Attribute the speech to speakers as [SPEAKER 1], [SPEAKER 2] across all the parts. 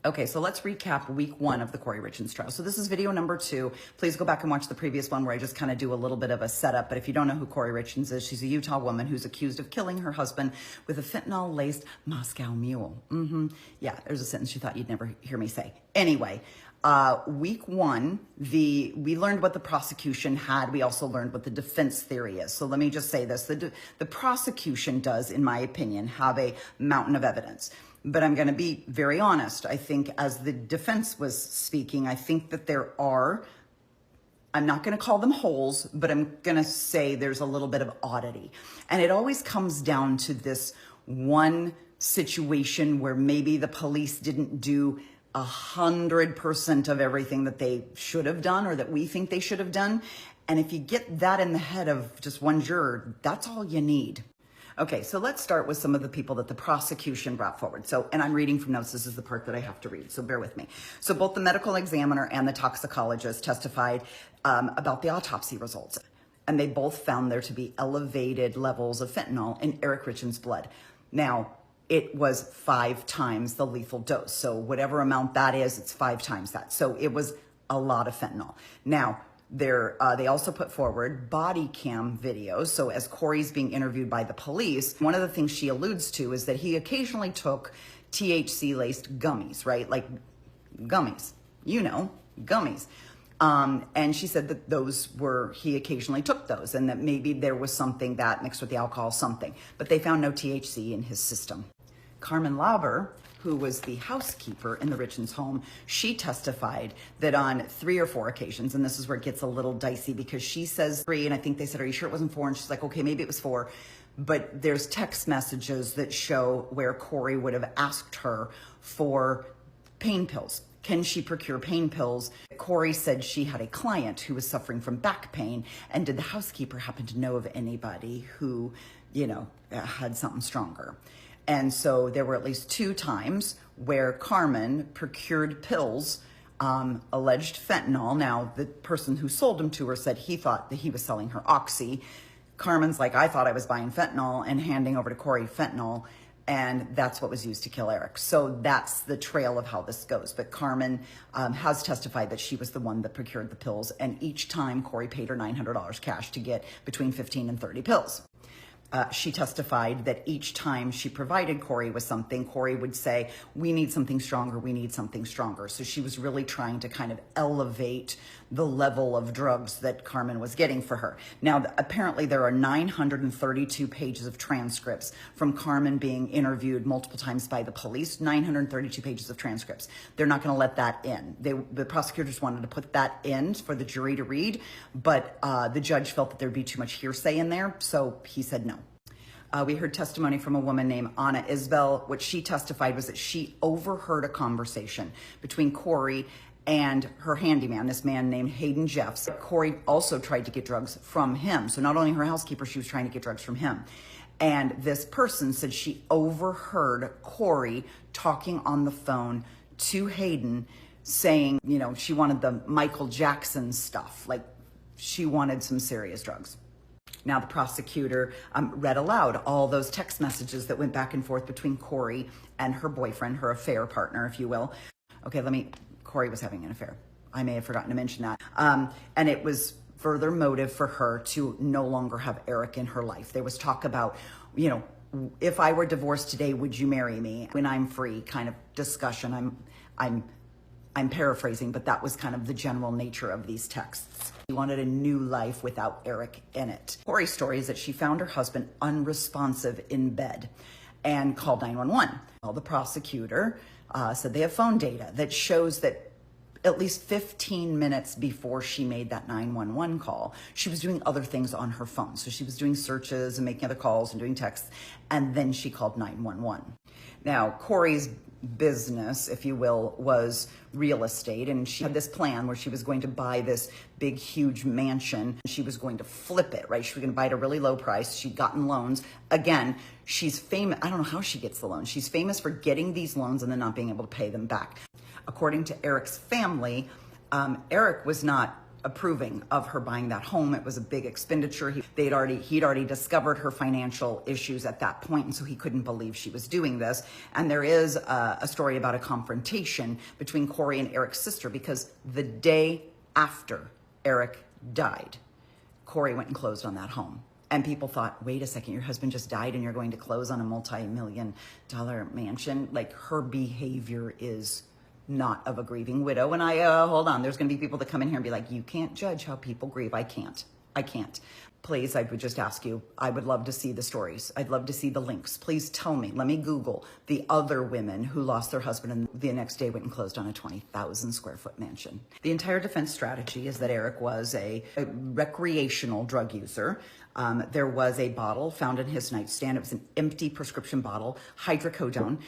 [SPEAKER 1] Okay, so let's recap week 1 of the Kouri Richins trial. So this is video number 2. Please go back and watch the previous one where I just kind of do a little bit of a setup. But if you don't know who Kouri Richins is, she's a Utah woman who's accused of killing her husband with a fentanyl-laced Moscow Mule. Yeah, there's a sentence you thought you'd never hear me say. Anyway, week 1, we learned what the prosecution had. We also learned what the defense theory is. So let me just say this. The prosecution does, in my opinion, have a mountain of evidence. But I'm going to be very honest. I think as the defense was speaking, I think that there are, I'm not going to call them holes, but I'm going to say there's a little bit of oddity. And it always comes down to this one situation where maybe the police didn't do 100% of everything that they should have done or that we think they should have done. And if you get that in the head of just one juror, that's all you need. Okay, so let's start with some of the people that the prosecution brought forward. So, and I'm reading from notes. This is the part that I have to read, so bear with me. So both the medical examiner and the toxicologist testified about the autopsy results. And they both found there to be elevated levels of fentanyl in Eric Richins' blood. Now, it was 5 times the lethal dose. So whatever amount that is, it's 5 times that. So it was a lot of fentanyl. Now, they also put forward body cam videos. So as Kouri's being interviewed by the police, one of the things she alludes to is that he occasionally took THC-laced gummies, right? Like gummies, you know, gummies. And she said that he occasionally took those and that maybe there was something that mixed with the alcohol, something. But they found no THC in his system. Carmen Lauber, who was the housekeeper in the Richins home, she testified that on 3 or 4 occasions, and this is where it gets a little dicey because she says 3, and I think they said, are you sure it wasn't 4? And she's like, okay, maybe it was 4. But there's text messages that show where Kouri would have asked her for pain pills. Can she procure pain pills? Kouri said she had a client who was suffering from back pain, and did the housekeeper happen to know of anybody who, you know, had something stronger? And so there were at least 2 times where Carmen procured pills, alleged fentanyl. Now, the person who sold them to her said he thought that he was selling her Oxy. Carmen's like, I thought I was buying fentanyl and handing over to Kouri fentanyl. And that's what was used to kill Eric. So that's the trail of how this goes. But Carmen has testified that she was the one that procured the pills. And each time Kouri paid her $900 cash to get between 15 and 30 pills. She testified that each time she provided Kouri with something, Kouri would say, we need something stronger, we need something stronger. So she was really trying to kind of elevate the level of drugs that Carmen was getting for her. Now, apparently there are 932 pages of transcripts from Carmen being interviewed multiple times by the police, 932 pages of transcripts. They're not going to let that in. The prosecutors wanted to put that in for the jury to read, but the judge felt that there'd be too much hearsay in there, so he said no. We heard testimony from a woman named Anna Isbell. What she testified was that she overheard a conversation between Kouri and her handyman, this man named Hayden Jeffs. Kouri also tried to get drugs from him. So not only her housekeeper, she was trying to get drugs from him. And this person said she overheard Kouri talking on the phone to Hayden saying, you know, she wanted the Michael Jackson stuff. Like she wanted some serious drugs. Now, the prosecutor read aloud all those text messages that went back and forth between Kouri and her boyfriend, her affair partner, if you will. Okay, Kouri was having an affair. I may have forgotten to mention that. And it was further motive for her to no longer have Eric in her life. There was talk about, you know, if I were divorced today, would you marry me? When I'm free kind of discussion. I'm paraphrasing, but that was kind of the general nature of these texts. She wanted a new life without Eric in it. Kouri's story is that she found her husband unresponsive in bed and called 911. Well, the prosecutor said they have phone data that shows that at least 15 minutes before she made that 911 call, she was doing other things on her phone. So she was doing searches and making other calls and doing texts, and then she called 911. Now, Kouri's business, if you will, was real estate, and she had this plan where she was going to buy this big, huge mansion. She was going to flip it, right? She was going to buy it at a really low price. She'd gotten loans. Again, she's famous. I don't know how she gets the loans. She's famous for getting these loans and then not being able to pay them back. According to Eric's family, Eric was not approving of her buying that home. It was a big expenditure. He'd already discovered her financial issues at that point, and so he couldn't believe she was doing this. And there is a story about a confrontation between Kouri and Eric's sister, because the day after Eric died, Kouri went and closed on that home. And people thought, wait a second, your husband just died and you're going to close on a multi-million-dollar mansion? Like, her behavior is not of a grieving widow. And hold on, there's going to be people that come in here and be like, you can't judge how people grieve. I can't. Please, I would just ask you, I would love to see the stories. I'd love to see the links. Please tell me, let me Google the other women who lost their husband and the next day went and closed on a 20,000 square foot mansion. The entire defense strategy is that Eric was a recreational drug user. There was a bottle found in his nightstand. It was an empty prescription bottle, hydrocodone,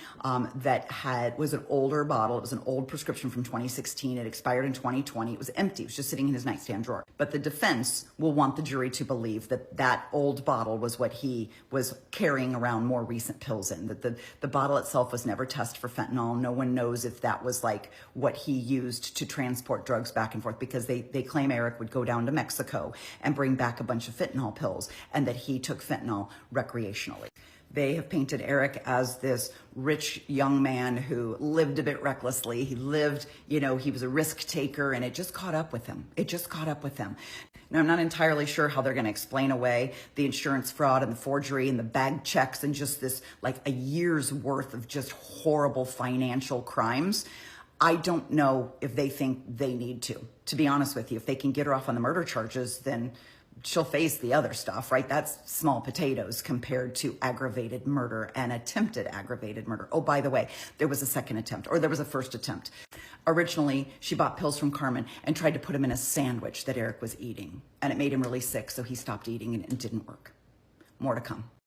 [SPEAKER 1] that was an older bottle. It was an old prescription from 2016. It expired in 2020. It was empty. It was just sitting in his nightstand drawer. But the defense will want the jury to believe that that old bottle was what he was carrying around more recent pills in, that the bottle itself was never tested for fentanyl. No one knows if that was like what he used to transport drugs back and forth, because they claim Eric would go down to Mexico and bring back a bunch of fentanyl pills, and that he took fentanyl recreationally. They have painted Eric as this rich young man who lived a bit recklessly. He lived, he was a risk taker, and it just caught up with him. Now, I'm not entirely sure how they're going to explain away the insurance fraud and the forgery and the bag checks and just this, like, a year's worth of just horrible financial crimes. I don't know if they think they need to be honest with you. If they can get her off on the murder charges, then she'll face the other stuff, right? That's small potatoes compared to aggravated murder and attempted aggravated murder. Oh, by the way, there was a second attempt, or there was a first attempt. Originally, she bought pills from Carmen and tried to put him in a sandwich that Eric was eating, and it made him really sick, so he stopped eating and it didn't work. More to come.